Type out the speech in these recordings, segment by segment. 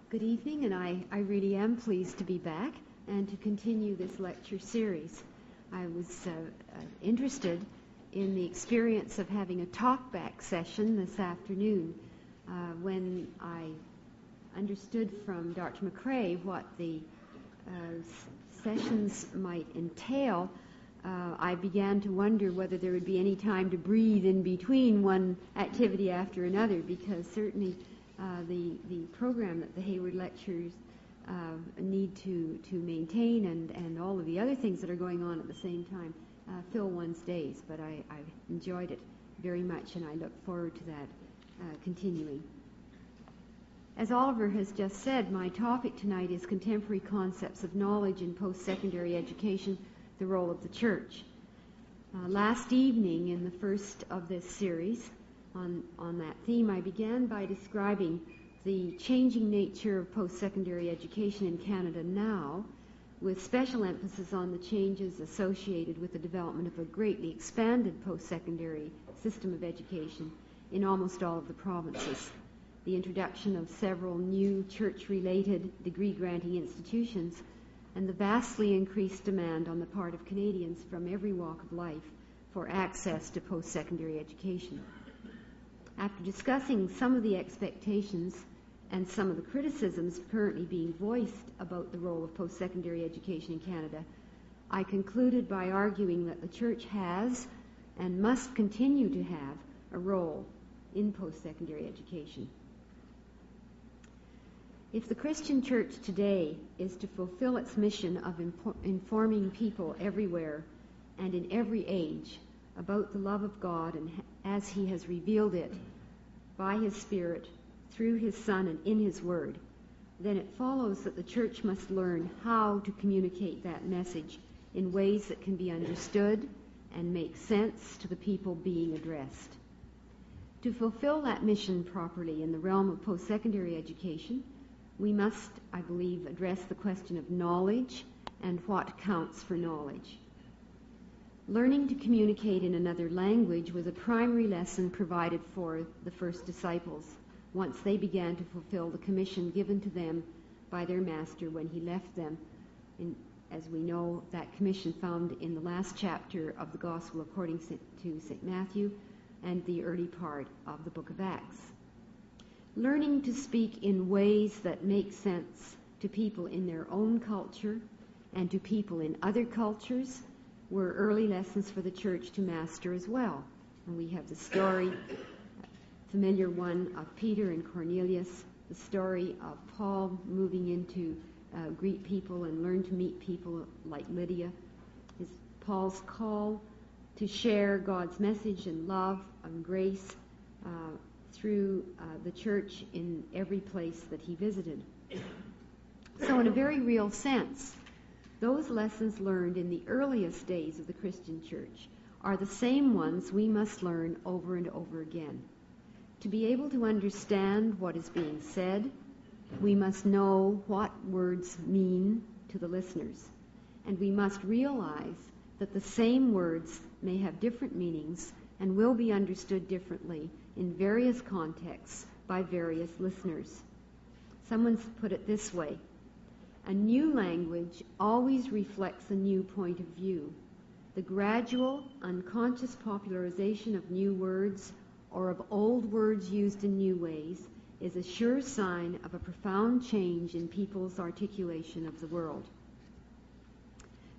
Good evening, and I really am pleased to be back and to continue this lecture series. I was interested in the experience of having a talk-back session this afternoon when I understood from Dr. McRae what the sessions might entail. I began to wonder whether there would be any time to breathe in between one activity after another, because certainly the program that the Hayward lectures need to maintain and all of the other things that are going on at the same time fill one's days. But I enjoyed it very much, and I look forward to that continuing. As Oliver has just said, my topic tonight is contemporary concepts of knowledge in post-secondary education, the role of the church. Last evening, in the first of this series, on that theme, I began by describing the changing nature of post-secondary education in Canada now, with special emphasis on the changes associated with the development of a greatly expanded post-secondary system of education in almost all of the provinces, the introduction of several new church-related degree-granting institutions, and the vastly increased demand on the part of Canadians from every walk of life for access to post-secondary education. After discussing some of the expectations and some of the criticisms currently being voiced about the role of post-secondary education in Canada, I concluded by arguing that the Church has and must continue to have a role in post-secondary education. If the Christian Church today is to fulfill its mission of informing people everywhere and in every age about the love of God and as He has revealed it by His Spirit, through His Son, and in His Word, then it follows that the Church must learn how to communicate that message in ways that can be understood and make sense to the people being addressed. To fulfill that mission properly in the realm of post-secondary education, we must, I believe, address the question of knowledge and what counts for knowledge. Learning to communicate in another language was a primary lesson provided for the first disciples once they began to fulfill the commission given to them by their master when he left them. As we know, that commission found in the last chapter of the Gospel according to St. Matthew and the early part of the book of Acts. Learning to speak in ways that make sense to people in their own culture and to people in other cultures were early lessons for the Church to master as well. And we have the story, familiar one, of Peter and Cornelius, the story of Paul moving in to greet people and learn to meet people like Lydia. Is Paul's call to share God's message and love and grace through the Church in every place that he visited. So in a very real sense, those lessons learned in the earliest days of the Christian Church are the same ones we must learn over and over again. To be able to understand what is being said, we must know what words mean to the listeners, and we must realize that the same words may have different meanings and will be understood differently in various contexts by various listeners. Someone's put it this way: a new language always reflects a new point of view. The gradual, unconscious popularization of new words or of old words used in new ways is a sure sign of a profound change in people's articulation of the world.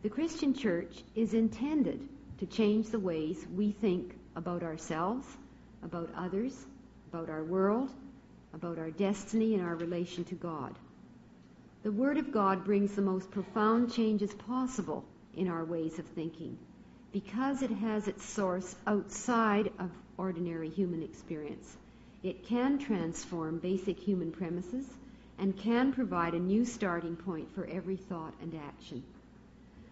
The Christian Church is intended to change the ways we think about ourselves, about others, about our world, about our destiny and our relation to God. The Word of God brings the most profound changes possible in our ways of thinking because it has its source outside of ordinary human experience. It can transform basic human premises and can provide a new starting point for every thought and action.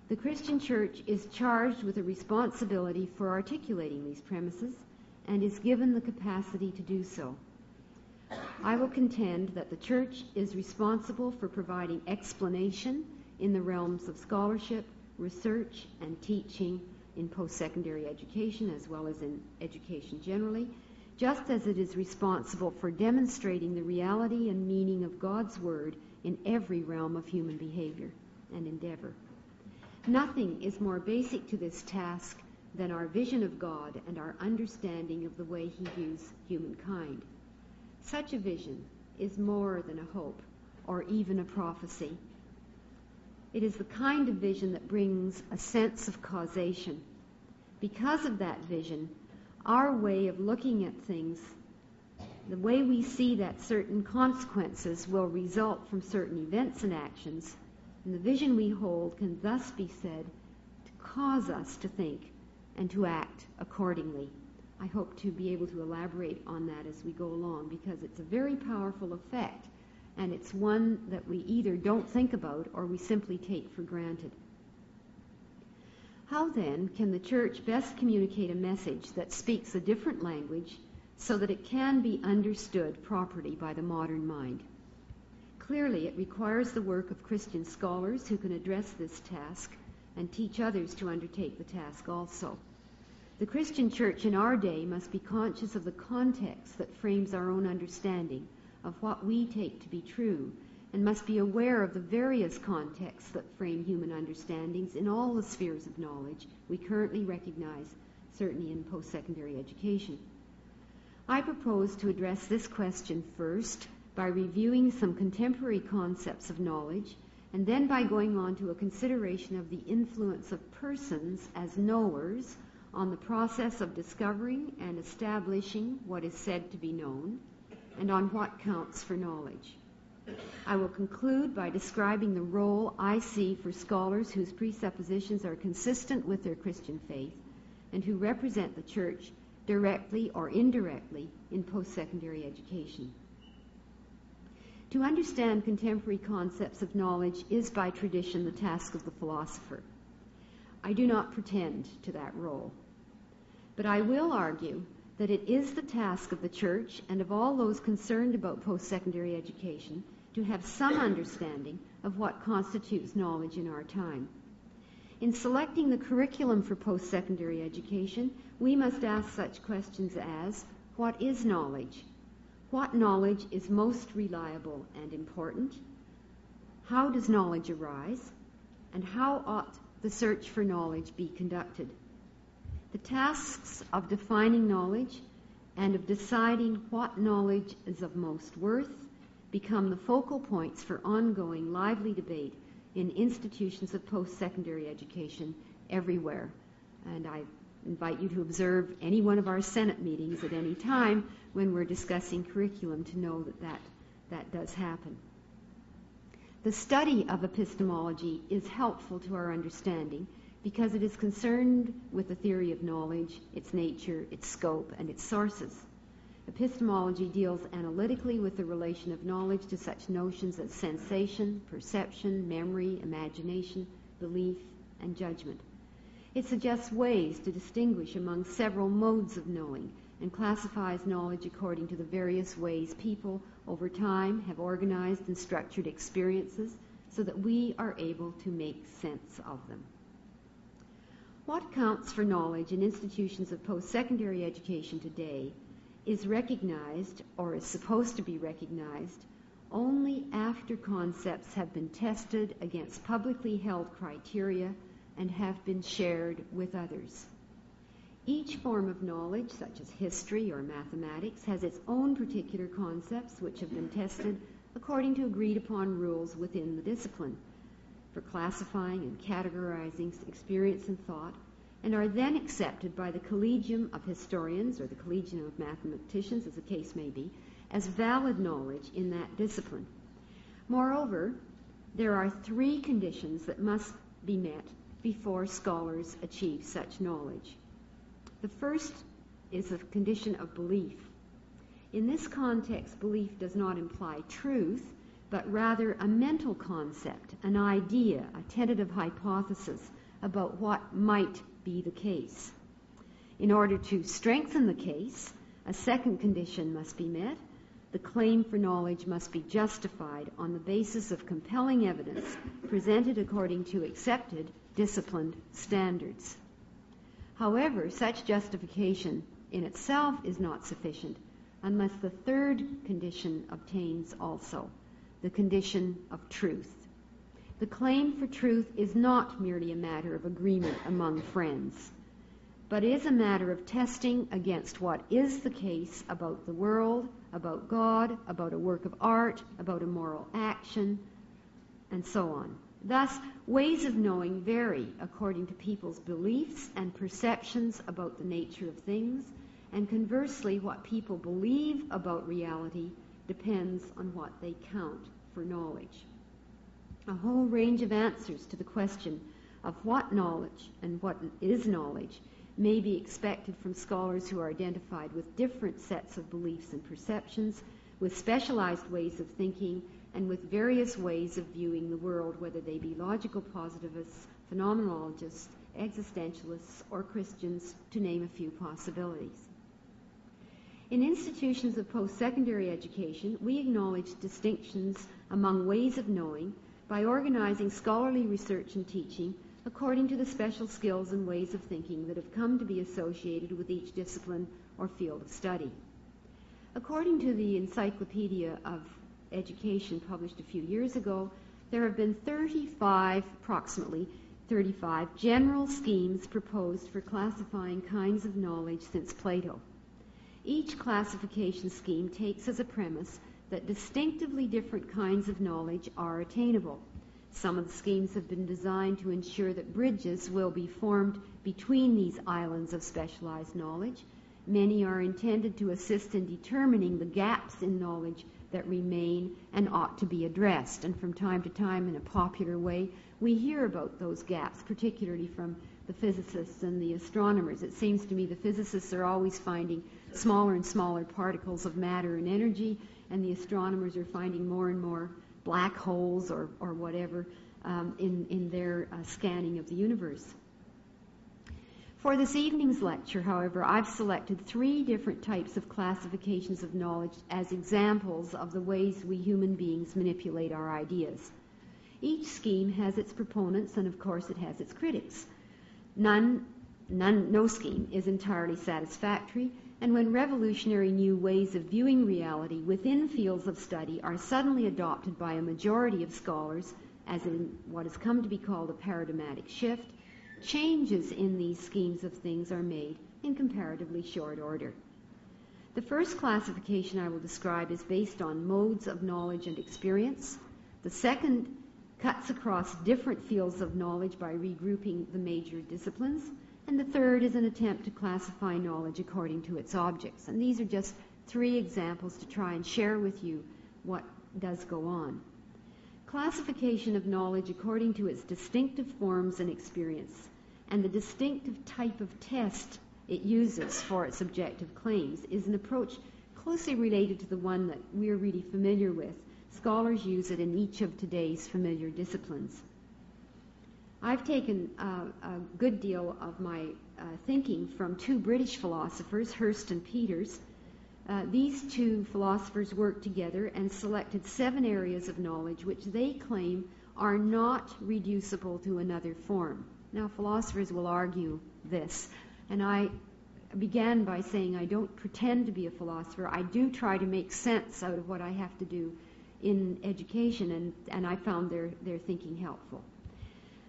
The Christian Church is charged with a responsibility for articulating these premises and is given the capacity to do so. I will contend that the Church is responsible for providing explanation in the realms of scholarship, research, and teaching in post-secondary education, as well as in education generally, just as it is responsible for demonstrating the reality and meaning of God's Word in every realm of human behavior and endeavor. Nothing is more basic to this task than our vision of God and our understanding of the way He views humankind. Such a vision is more than a hope or even a prophecy. It is the kind of vision that brings a sense of causation. Because of that vision, our way of looking at things, the way we see that certain consequences will result from certain events and actions, and the vision we hold can thus be said to cause us to think and to act accordingly. I hope to be able to elaborate on that as we go along, because it's a very powerful effect, and it's one that we either don't think about or we simply take for granted. How then can the church best communicate a message that speaks a different language so that it can be understood properly by the modern mind? Clearly, it requires the work of Christian scholars who can address this task and teach others to undertake the task also. The Christian church in our day must be conscious of the context that frames our own understanding of what we take to be true, and must be aware of the various contexts that frame human understandings in all the spheres of knowledge we currently recognize, certainly in post-secondary education. I propose to address this question first by reviewing some contemporary concepts of knowledge, and then by going on to a consideration of the influence of persons as knowers on the process of discovering and establishing what is said to be known, and on what counts for knowledge. I will conclude by describing the role I see for scholars whose presuppositions are consistent with their Christian faith and who represent the church directly or indirectly in post-secondary education. To understand contemporary concepts of knowledge is by tradition the task of the philosopher. I do not pretend to that role, but I will argue that it is the task of the church and of all those concerned about post-secondary education to have some understanding of what constitutes knowledge in our time. In selecting the curriculum for post-secondary education, we must ask such questions as, what is knowledge? What knowledge is most reliable and important? How does knowledge arise? And how ought the search for knowledge be conducted? The tasks of defining knowledge and of deciding what knowledge is of most worth become the focal points for ongoing lively debate in institutions of post-secondary education everywhere. And I invite you to observe any one of our Senate meetings at any time when we're discussing curriculum to know that does happen. The study of epistemology is helpful to our understanding because it is concerned with the theory of knowledge, its nature, its scope, and its sources. Epistemology deals analytically with the relation of knowledge to such notions as sensation, perception, memory, imagination, belief, and judgment. It suggests ways to distinguish among several modes of knowing and classifies knowledge according to the various ways people over time have organized and structured experiences so that we are able to make sense of them. What counts for knowledge in institutions of post-secondary education today is recognized, or is supposed to be recognized, only after concepts have been tested against publicly held criteria and have been shared with others. Each form of knowledge, such as history or mathematics, has its own particular concepts which have been tested according to agreed-upon rules within the discipline for classifying and categorizing experience and thought, and are then accepted by the Collegium of Historians or the Collegium of Mathematicians, as the case may be, as valid knowledge in that discipline. Moreover, there are three conditions that must be met before scholars achieve such knowledge. The first is the condition of belief. In this context, belief does not imply truth, but rather a mental concept, an idea, a tentative hypothesis about what might be the case. In order to strengthen the case, a second condition must be met. The claim for knowledge must be justified on the basis of compelling evidence presented according to accepted, disciplined standards. However, such justification in itself is not sufficient unless the third condition obtains also, the condition of truth. The claim for truth is not merely a matter of agreement among friends, but is a matter of testing against what is the case about the world, about God, about a work of art, about a moral action, and so on. Thus, ways of knowing vary according to people's beliefs and perceptions about the nature of things, and conversely, what people believe about reality depends on what they count for knowledge. A whole range of answers to the question of what knowledge and what is knowledge may be expected from scholars who are identified with different sets of beliefs and perceptions, with specialized ways of thinking, and with various ways of viewing the world, whether they be logical positivists, phenomenologists, existentialists, or Christians, to name a few possibilities. In institutions of post-secondary education, we acknowledge distinctions among ways of knowing by organizing scholarly research and teaching according to the special skills and ways of thinking that have come to be associated with each discipline or field of study. According to the Encyclopedia of Education published a few years ago, there have been approximately 35 general schemes proposed for classifying kinds of knowledge since Plato. Each classification scheme takes as a premise that distinctively different kinds of knowledge are attainable. Some of the schemes have been designed to ensure that bridges will be formed between these islands of specialized knowledge. Many are intended to assist in determining the gaps in knowledge that remain and ought to be addressed. And from time to time, in a popular way, we hear about those gaps, particularly from the physicists and the astronomers. It seems to me the physicists are always finding smaller and smaller particles of matter and energy, and the astronomers are finding more and more black holes or whatever in their scanning of the universe. For this evening's lecture, however, I've selected 3 different types of classifications of knowledge as examples of the ways we human beings manipulate our ideas. Each scheme has its proponents, and of course it has its critics. No scheme is entirely satisfactory, and when revolutionary new ways of viewing reality within fields of study are suddenly adopted by a majority of scholars, as in what has come to be called a paradigmatic shift, changes in these schemes of things are made in comparatively short order. The first classification I will describe is based on modes of knowledge and experience. The second cuts across different fields of knowledge by regrouping the major disciplines. And the third is an attempt to classify knowledge according to its objects. And these are just 3 examples to try and share with you what does go on. Classification of knowledge according to its distinctive forms and experience, and the distinctive type of test it uses for its objective claims, is an approach closely related to the one that we're really familiar with. Scholars use it in each of today's familiar disciplines. I've taken a good deal of my thinking from 2 British philosophers, Hirst and Peters. These 2 philosophers worked together and selected 7 areas of knowledge which they claim are not reducible to another form. Now, philosophers will argue this, and I began by saying I don't pretend to be a philosopher. I do try to make sense out of what I have to do in education, and I found their thinking helpful.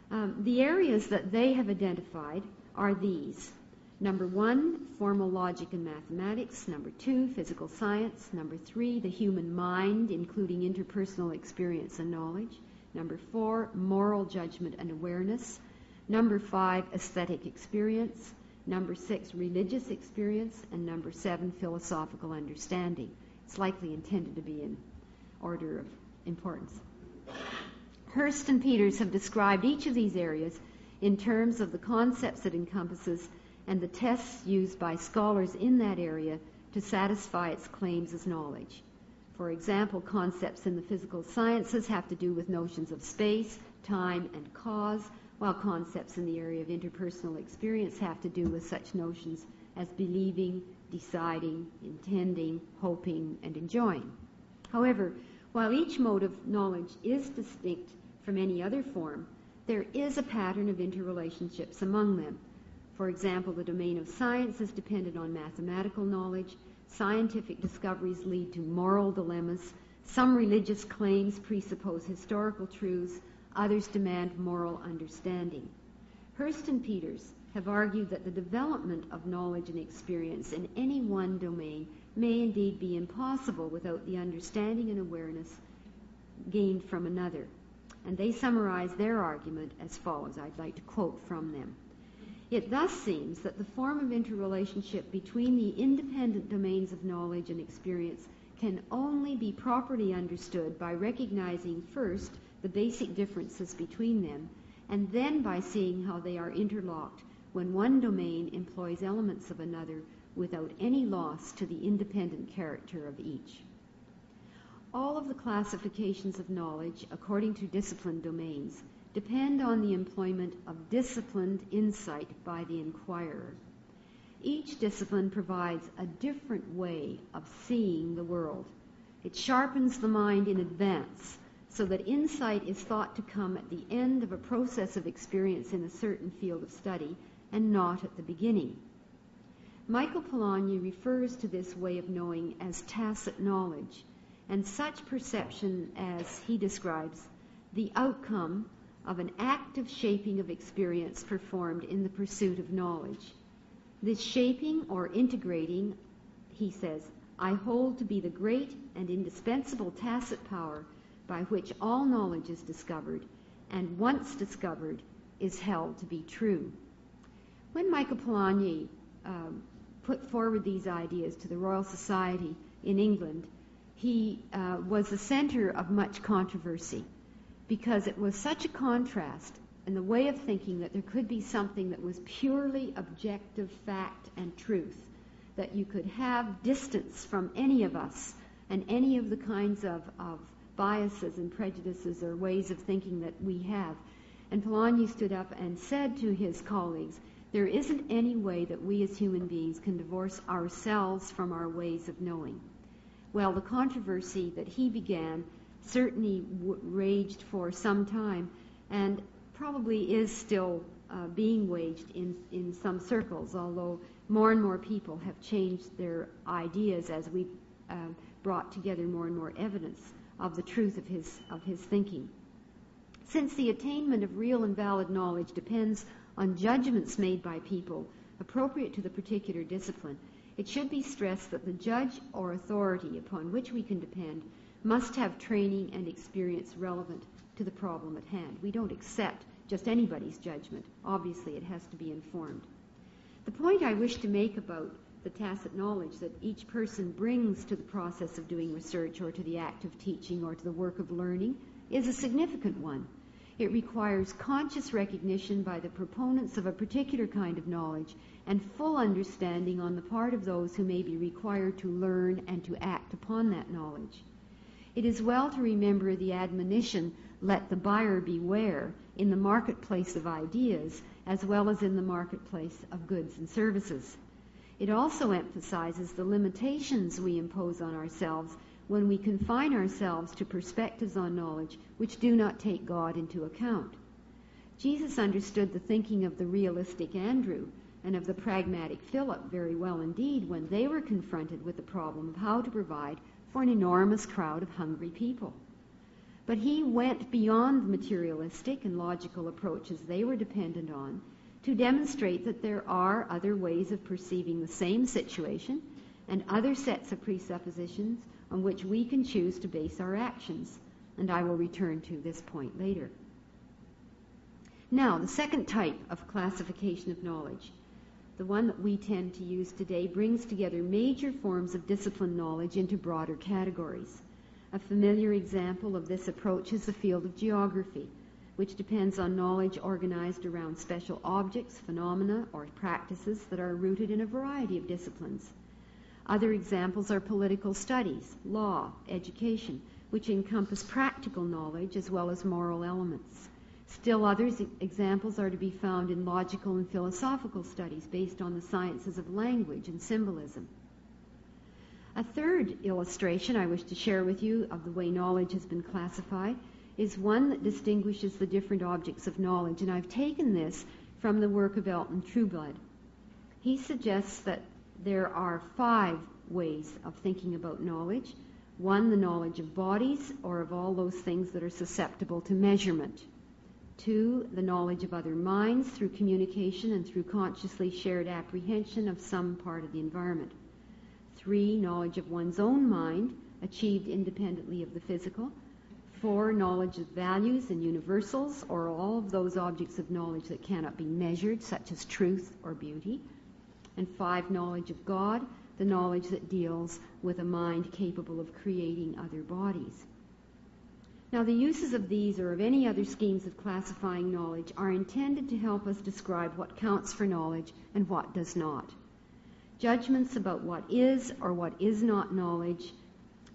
The areas that they have identified are these. Number 1, formal logic and mathematics. Number 2, physical science. Number 3, the human mind, including interpersonal experience and knowledge. Number 4, moral judgment and awareness. Number 5, aesthetic experience. Number 6, religious experience. And number 7, philosophical understanding. It's likely intended to be in order of importance. Hirst and Peters have described each of these areas in terms of the concepts it encompasses and the tests used by scholars in that area to satisfy its claims as knowledge. For example, concepts in the physical sciences have to do with notions of space, time, and cause, while concepts in the area of interpersonal experience have to do with such notions as believing, deciding, intending, hoping, and enjoying. However, while each mode of knowledge is distinct from any other form, there is a pattern of interrelationships among them. For example, the domain of science is dependent on mathematical knowledge. Scientific discoveries lead to moral dilemmas. Some religious claims presuppose historical truths. Others demand moral understanding. Hurst and Peters have argued that the development of knowledge and experience in any one domain may indeed be impossible without the understanding and awareness gained from another. And they summarize their argument as follows. I'd like to quote from them. It thus seems that the form of interrelationship between the independent domains of knowledge and experience can only be properly understood by recognizing first the basic differences between them, and then by seeing how they are interlocked when one domain employs elements of another without any loss to the independent character of each. All of the classifications of knowledge, according to disciplined domains, depend on the employment of disciplined insight by the inquirer. Each discipline provides a different way of seeing the world. It sharpens the mind in advance so that insight is thought to come at the end of a process of experience in a certain field of study and not at the beginning. Michael Polanyi refers to this way of knowing as tacit knowledge, and such perception as he describes the outcome of an active shaping of experience performed in the pursuit of knowledge. This shaping or integrating, he says, I hold to be the great and indispensable tacit power by which all knowledge is discovered, and once discovered, is held to be true. When Michael Polanyi put forward these ideas to the Royal Society in England, he was the center of much controversy because it was such a contrast in the way of thinking that there could be something that was purely objective fact and truth, that you could have distance from any of us and any of the kinds of biases and prejudices or ways of thinking that we have. And Polanyi stood up and said to his colleagues, there isn't any way that we as human beings can divorce ourselves from our ways of knowing. Well, the controversy that he began certainly raged for some time and probably is still being waged in some circles, although more and more people have changed their ideas as we've brought together more and more evidence of the truth of his thinking. Since the attainment of real and valid knowledge depends on judgments made by people appropriate to the particular discipline, it should be stressed that the judge or authority upon which we can depend must have training and experience relevant to the problem at hand. We don't accept just anybody's judgment. Obviously, it has to be informed. The point I wish to make about the tacit knowledge that each person brings to the process of doing research or to the act of teaching or to the work of learning is a significant one. It requires conscious recognition by the proponents of a particular kind of knowledge and full understanding on the part of those who may be required to learn and to act upon that knowledge. It is well to remember the admonition, let the buyer beware, in the marketplace of ideas as well as in the marketplace of goods and services. It also emphasizes the limitations we impose on ourselves when we confine ourselves to perspectives on knowledge which do not take God into account. Jesus understood the thinking of the realistic Andrew and of the pragmatic Philip very well indeed when they were confronted with the problem of how to provide for an enormous crowd of hungry people. But he went beyond the materialistic and logical approaches they were dependent on to demonstrate that there are other ways of perceiving the same situation and other sets of presuppositions on which we can choose to base our actions. And I will return to this point later. Now, the second type of classification of knowledge, the one that we tend to use today, brings together major forms of disciplined knowledge into broader categories. A familiar example of this approach is the field of geography, which depends on knowledge organized around special objects, phenomena, or practices that are rooted in a variety of disciplines. Other examples are political studies, law, education, which encompass practical knowledge as well as moral elements. Still other examples are to be found in logical and philosophical studies based on the sciences of language and symbolism. A third illustration I wish to share with you of the way knowledge has been classified is one that distinguishes the different objects of knowledge, and I've taken this from the work of Elton Trueblood. He suggests that there are 5 ways of thinking about knowledge. 1, the knowledge of bodies, or of all those things that are susceptible to measurement. 2, the knowledge of other minds through communication and through consciously shared apprehension of some part of the environment. 3, knowledge of one's own mind, achieved independently of the physical. 4, knowledge of values and universals, or all of those objects of knowledge that cannot be measured, such as truth or beauty. And 5, knowledge of God, the knowledge that deals with a mind capable of creating other bodies. Now, the uses of these or of any other schemes of classifying knowledge are intended to help us describe what counts for knowledge and what does not. Judgments about what is or what is not knowledge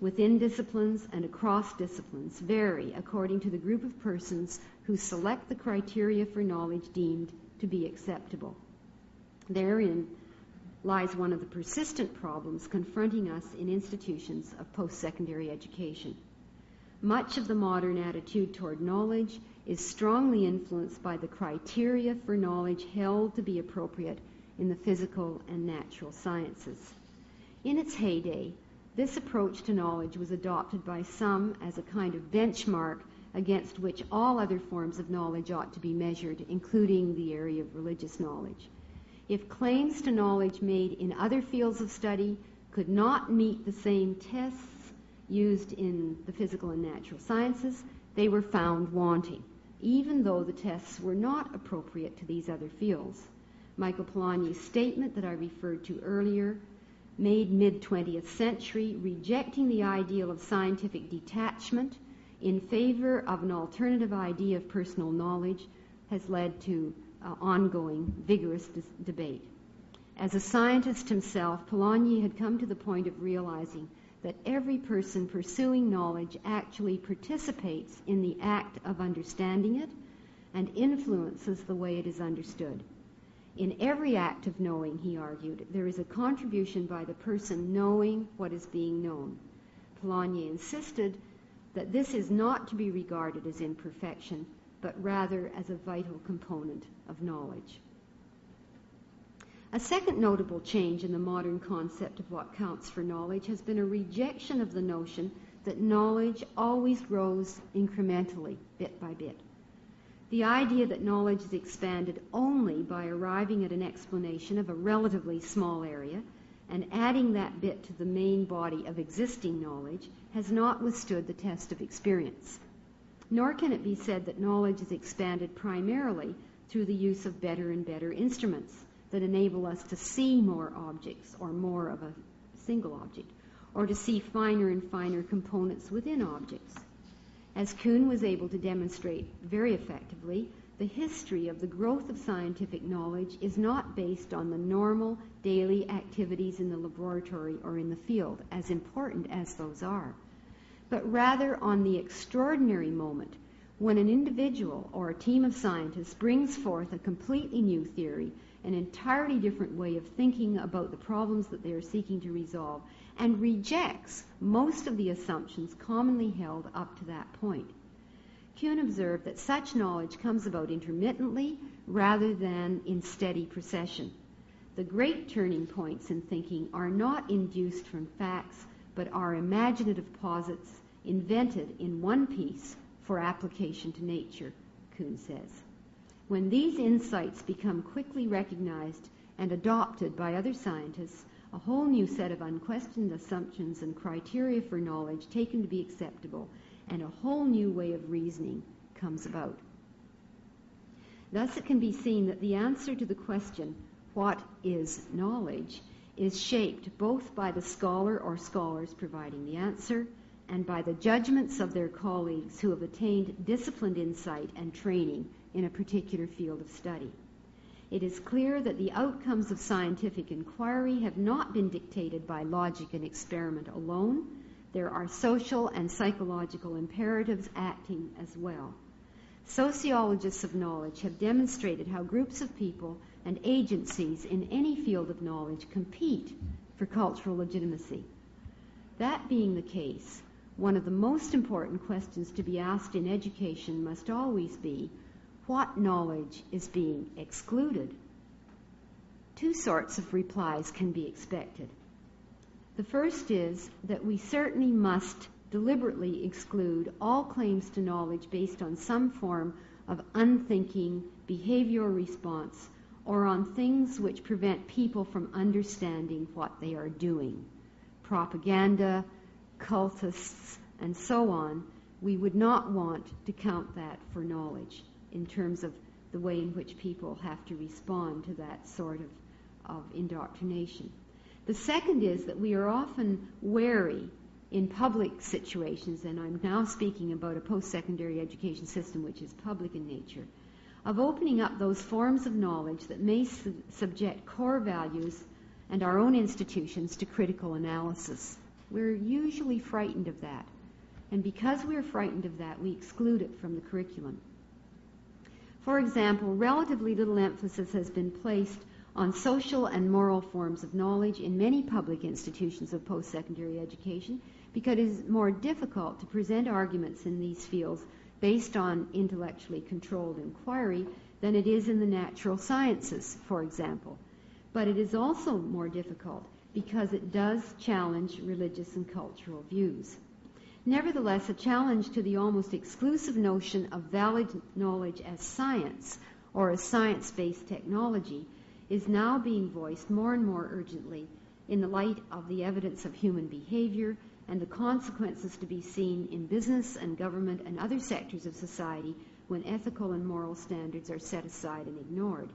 within disciplines and across disciplines vary according to the group of persons who select the criteria for knowledge deemed to be acceptable. Therein lies one of the persistent problems confronting us in institutions of post-secondary education. Much of the modern attitude toward knowledge is strongly influenced by the criteria for knowledge held to be appropriate in the physical and natural sciences. In its heyday, this approach to knowledge was adopted by some as a kind of benchmark against which all other forms of knowledge ought to be measured, including the area of religious knowledge. If claims to knowledge made in other fields of study could not meet the same tests used in the physical and natural sciences, they were found wanting, even though the tests were not appropriate to these other fields. Michael Polanyi's statement that I referred to earlier, made mid-20th century, rejecting the ideal of scientific detachment in favor of an alternative idea of personal knowledge, has led to ongoing, vigorous debate. As a scientist himself, Polanyi had come to the point of realizing that every person pursuing knowledge actually participates in the act of understanding it and influences the way it is understood. In every act of knowing, he argued, there is a contribution by the person knowing what is being known. Polanyi insisted that this is not to be regarded as imperfection, but rather as a vital component of knowledge. A second notable change in the modern concept of what counts for knowledge has been a rejection of the notion that knowledge always grows incrementally, bit by bit. The idea that knowledge is expanded only by arriving at an explanation of a relatively small area and adding that bit to the main body of existing knowledge has not withstood the test of experience. Nor can it be said that knowledge is expanded primarily through the use of better and better instruments that enable us to see more objects or more of a single object, or to see finer and finer components within objects. As Kuhn was able to demonstrate very effectively, the history of the growth of scientific knowledge is not based on the normal daily activities in the laboratory or in the field, as important as those are, but rather on the extraordinary moment when an individual or a team of scientists brings forth a completely new theory, an entirely different way of thinking about the problems that they are seeking to resolve, and rejects most of the assumptions commonly held up to that point. Kuhn observed that such knowledge comes about intermittently rather than in steady procession. The great turning points in thinking are not induced from facts, but are imaginative posits invented in one piece for application to nature, Kuhn says. When these insights become quickly recognized and adopted by other scientists, a whole new set of unquestioned assumptions and criteria for knowledge taken to be acceptable, and a whole new way of reasoning comes about. Thus it can be seen that the answer to the question, what is knowledge, is shaped both by the scholar or scholars providing the answer and by the judgments of their colleagues who have attained disciplined insight and training in a particular field of study. It is clear that the outcomes of scientific inquiry have not been dictated by logic and experiment alone. There are social and psychological imperatives acting as well. Sociologists of knowledge have demonstrated how groups of people and agencies in any field of knowledge compete for cultural legitimacy. That being the case, one of the most important questions to be asked in education must always be, what knowledge is being excluded? two sorts of replies can be expected. The first is that we certainly must deliberately exclude all claims to knowledge based on some form of unthinking behavioral response or on things which prevent people from understanding what they are doing. Propaganda, cultists, and so on. We would not want to count that for knowledge in terms of the way in which people have to respond to that sort of indoctrination. The second is that we are often wary in public situations, and I'm now speaking about a post-secondary education system which is public in nature, of opening up those forms of knowledge that may subject core values and our own institutions to critical analysis. We're usually frightened of that. And because we're frightened of that, we exclude it from the curriculum. For example, relatively little emphasis has been placed on social and moral forms of knowledge in many public institutions of post-secondary education because it is more difficult to present arguments in these fields based on intellectually controlled inquiry than it is in the natural sciences, for example. But it is also more difficult because it does challenge religious and cultural views. Nevertheless, a challenge to the almost exclusive notion of valid knowledge as science or as science-based technology is now being voiced more and more urgently in the light of the evidence of human behavior and the consequences to be seen in business and government and other sectors of society when ethical and moral standards are set aside and ignored.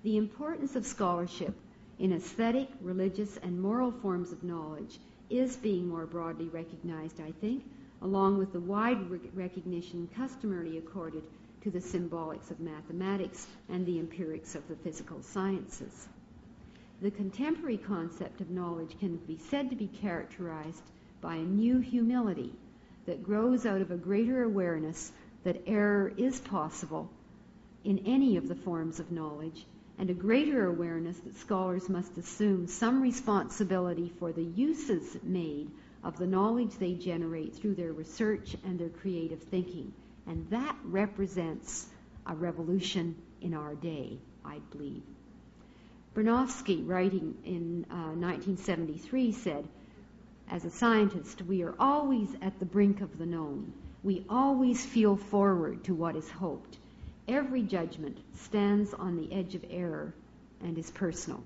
The importance of scholarship in aesthetic, religious, and moral forms of knowledge is being more broadly recognized, I think, along with the wide recognition customarily accorded to the symbolics of mathematics and the empirics of the physical sciences. The contemporary concept of knowledge can be said to be characterized by a new humility that grows out of a greater awareness that error is possible in any of the forms of knowledge, and a greater awareness that scholars must assume some responsibility for the uses made of the knowledge they generate through their research and their creative thinking. And that represents a revolution in our day, I believe. Bronowski, writing in 1973, said, "As a scientist, we are always at the brink of the known. We always feel forward to what is hoped. Every judgment stands on the edge of error and is personal."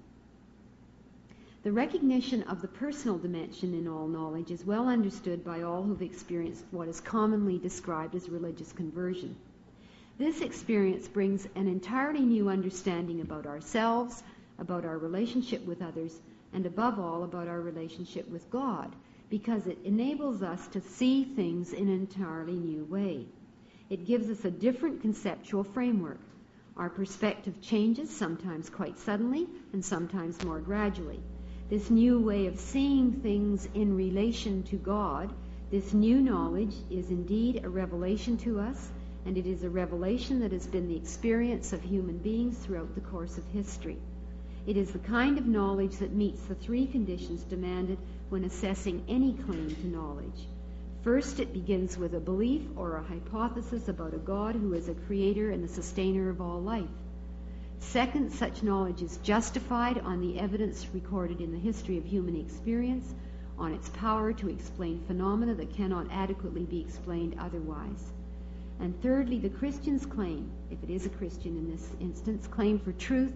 The recognition of the personal dimension in all knowledge is well understood by all who've experienced what is commonly described as religious conversion. This experience brings an entirely new understanding about ourselves, about our relationship with others, and above all about our relationship with God, because it enables us to see things in an entirely new way. It gives us a different conceptual framework. Our perspective changes, sometimes quite suddenly and sometimes more gradually. This new way of seeing things in relation to God, this new knowledge is indeed a revelation to us, and it is a revelation that has been the experience of human beings throughout the course of history. It is the kind of knowledge that meets the three conditions demanded when assessing any claim to knowledge. First, it begins with a belief or a hypothesis about a God who is a creator and the sustainer of all life. Second, such knowledge is justified on the evidence recorded in the history of human experience, on its power to explain phenomena that cannot adequately be explained otherwise. And thirdly, the Christian's claim, if it is a Christian in this instance, claim for truth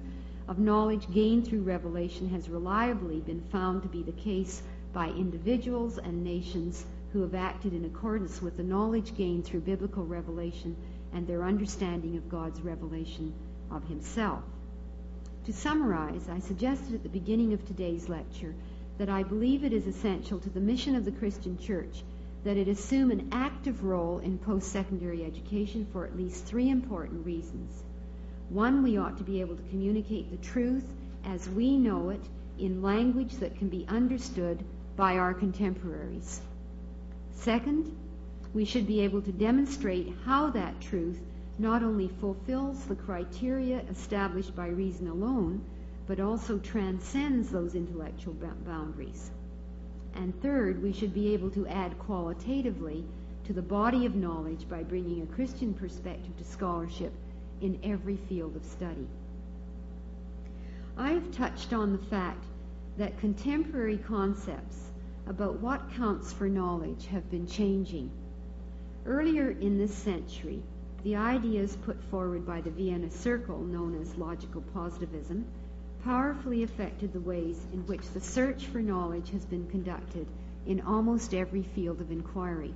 of knowledge gained through revelation has reliably been found to be the case by individuals and nations who have acted in accordance with the knowledge gained through biblical revelation and their understanding of God's revelation of himself. To summarize, I suggested at the beginning of today's lecture that I believe it is essential to the mission of the Christian Church that it assume an active role in post-secondary education for at least three important reasons. One, we ought to be able to communicate the truth as we know it in language that can be understood by our contemporaries. Second, we should be able to demonstrate how that truth not only fulfills the criteria established by reason alone, but also transcends those intellectual boundaries. And third, we should be able to add qualitatively to the body of knowledge by bringing a Christian perspective to scholarship in every field of study. I have touched on the fact that contemporary concepts about what counts for knowledge have been changing. Earlier in this century, the ideas put forward by the Vienna Circle, known as logical positivism, powerfully affected the ways in which the search for knowledge has been conducted in almost every field of inquiry.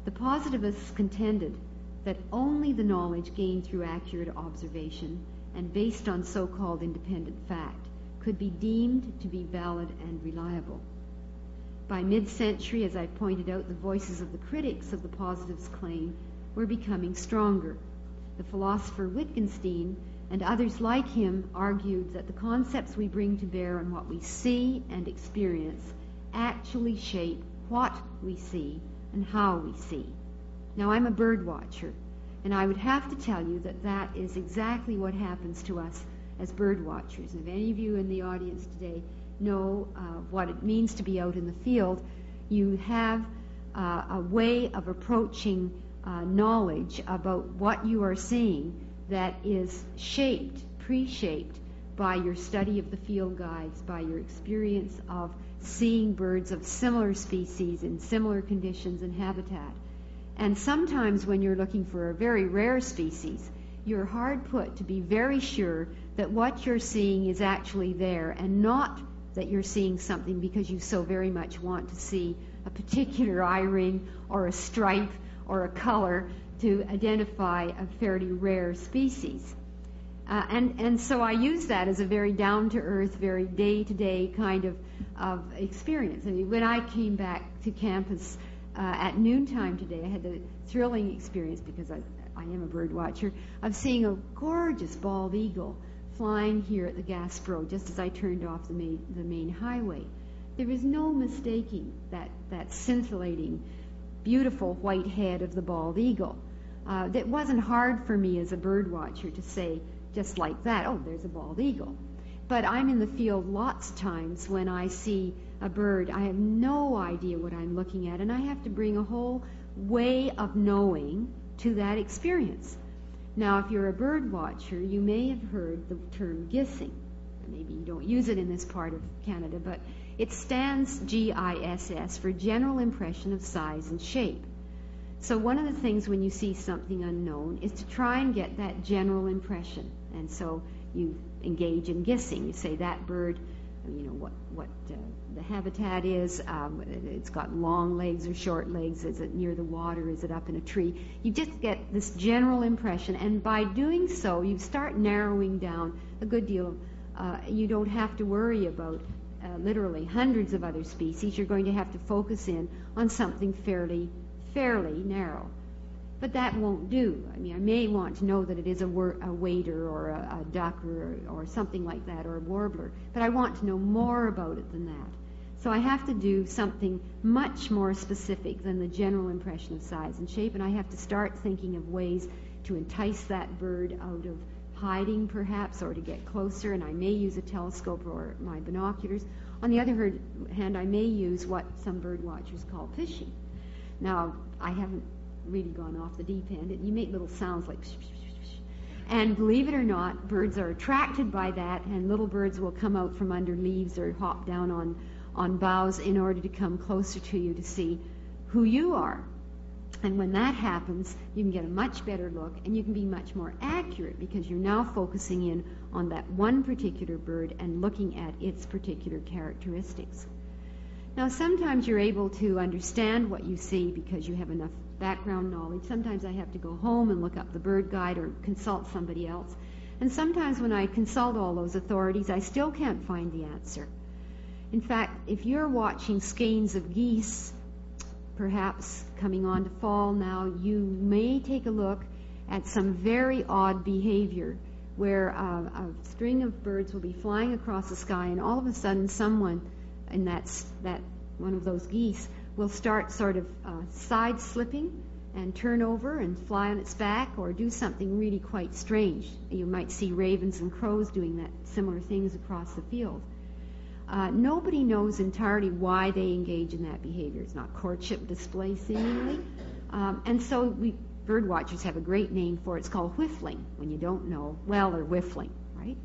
The positivists contended that only the knowledge gained through accurate observation and based on so-called independent fact could be deemed to be valid and reliable. By mid-century, as I pointed out, the voices of the critics of the positives' claim were becoming stronger. The philosopher Wittgenstein and others like him argued that the concepts we bring to bear on what we see and experience actually shape what we see and how we see. Now, I'm a bird watcher, and I would have to tell you that that is exactly what happens to us as bird watchers. And if any of you in the audience today know what it means to be out in the field, you have a way of approaching knowledge about what you are seeing that is pre-shaped by your study of the field guides, by your experience of seeing birds of similar species in similar conditions and habitat. And sometimes when you're looking for a very rare species, you're hard put to be very sure that what you're seeing is actually there, and not that you're seeing something because you so very much want to see a particular eye ring or a stripe or a color to identify a fairly rare species. And so I use that as a very down-to-earth, very day-to-day kind of experience. I mean, when I came back to campus at noontime today, I had the thrilling experience, because I am a bird watcher, of seeing a gorgeous bald eagle flying here at the Gasbro just as I turned off the main highway. There was no mistaking that scintillating, beautiful white head of the bald eagle. It wasn't hard for me as a bird watcher to say just like that, oh, there's a bald eagle. But I'm in the field lots of times when I see a bird, I have no idea what I'm looking at, and I have to bring a whole way of knowing to that experience. Now, if you're a bird watcher, you may have heard the term Gising. Maybe you don't use it in this part of Canada, but it stands GISS for General Impression of Size and Shape. So one of the things when you see something unknown is to try and get that general impression. And so you engage in Gising. You say that bird, you know, what the habitat is, it's got long legs or short legs, is it near the water, is it up in a tree? You just get this general impression, and by doing so, you start narrowing down a good deal. You don't have to worry about literally hundreds of other species. You're going to have to focus in on something fairly narrow. But that won't do. I mean, I may want to know that it is a wader or a duck or something like that, or a warbler, but I want to know more about it than that. So I have to do something much more specific than the general impression of size and shape, and I have to start thinking of ways to entice that bird out of hiding, perhaps, or to get closer, and I may use a telescope or my binoculars. On the other hand, I may use what some bird watchers call fishing. Now, I haven't really gone off the deep end. You make little sounds like shh, shh, shh, shh. And believe it or not, birds are attracted by that, and little birds will come out from under leaves or hop down on boughs in order to come closer to you to see who you are. And when that happens, you can get a much better look, and you can be much more accurate because you're now focusing in on that one particular bird and looking at its particular characteristics. Now, sometimes you're able to understand what you see because you have enough background knowledge. Sometimes I have to go home and look up the bird guide or consult somebody else. And sometimes when I consult all those authorities, I still can't find the answer. In fact, if you're watching skeins of geese, perhaps coming on to fall now, you may take a look at some very odd behavior where a string of birds will be flying across the sky, and all of a sudden someone in that one of those geese will start sort of side slipping and turn over and fly on its back or do something really quite strange. You might see ravens and crows doing that, similar things across the field. Nobody knows entirely why they engage in that behavior. It's not courtship display, seemingly. And so bird watchers have a great name for it. It's called whiffling, when you don't know. Well, they're whiffling, right?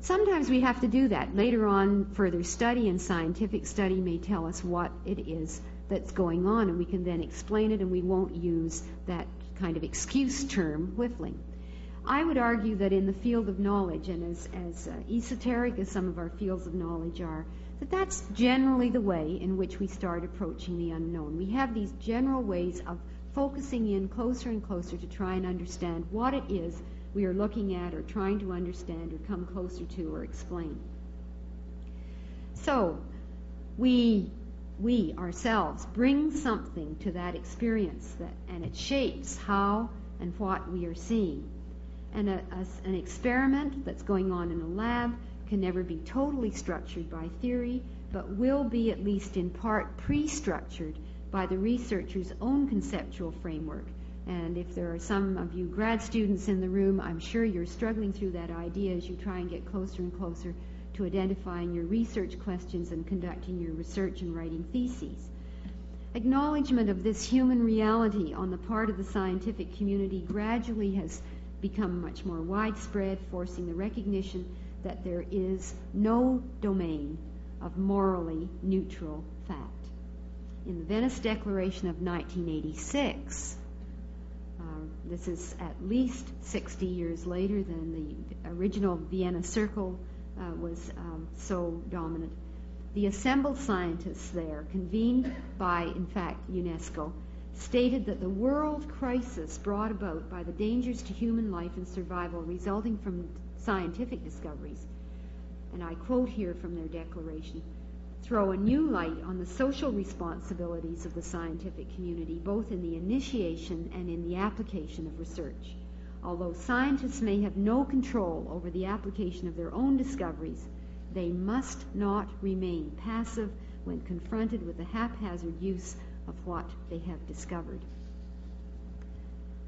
Sometimes we have to do that. Later on, further study and scientific study may tell us what it is that's going on, and we can then explain it, and we won't use that kind of excuse term, whiffling. I would argue that in the field of knowledge, and as esoteric as some of our fields of knowledge are, that's generally the way in which we start approaching the unknown. We have these general ways of focusing in closer and closer to try and understand what it is we are looking at or trying to understand or come closer to or explain. So, we ourselves bring something to that experience, and it shapes how and what we are seeing. And an experiment that's going on in a lab can never be totally structured by theory, but will be at least in part pre-structured by the researcher's own conceptual framework. And if there are some of you grad students in the room, I'm sure you're struggling through that idea as you try and get closer and closer to identifying your research questions and conducting your research and writing theses. Acknowledgement of this human reality on the part of the scientific community gradually has become much more widespread, forcing the recognition that there is no domain of morally neutral fact. In the Venice Declaration of 1986, this is at least 60 years later than the original Vienna Circle was so dominant. The assembled scientists there, convened by, in fact, UNESCO, stated that the world crisis brought about by the dangers to human life and survival resulting from scientific discoveries, and I quote here from their declaration, throw a new light on the social responsibilities of the scientific community, both in the initiation and in the application of research. Although scientists may have no control over the application of their own discoveries, they must not remain passive when confronted with the haphazard use of what they have discovered.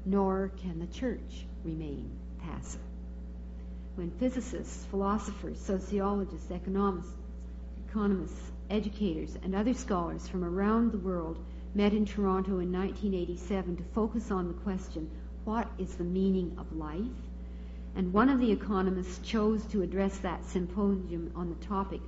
Nor can the church remain passive. When physicists, philosophers, sociologists, economists, educators, and other scholars from around the world met in Toronto in 1987 to focus on the question, what is the meaning of life? And one of the economists chose to address that symposium on the topic,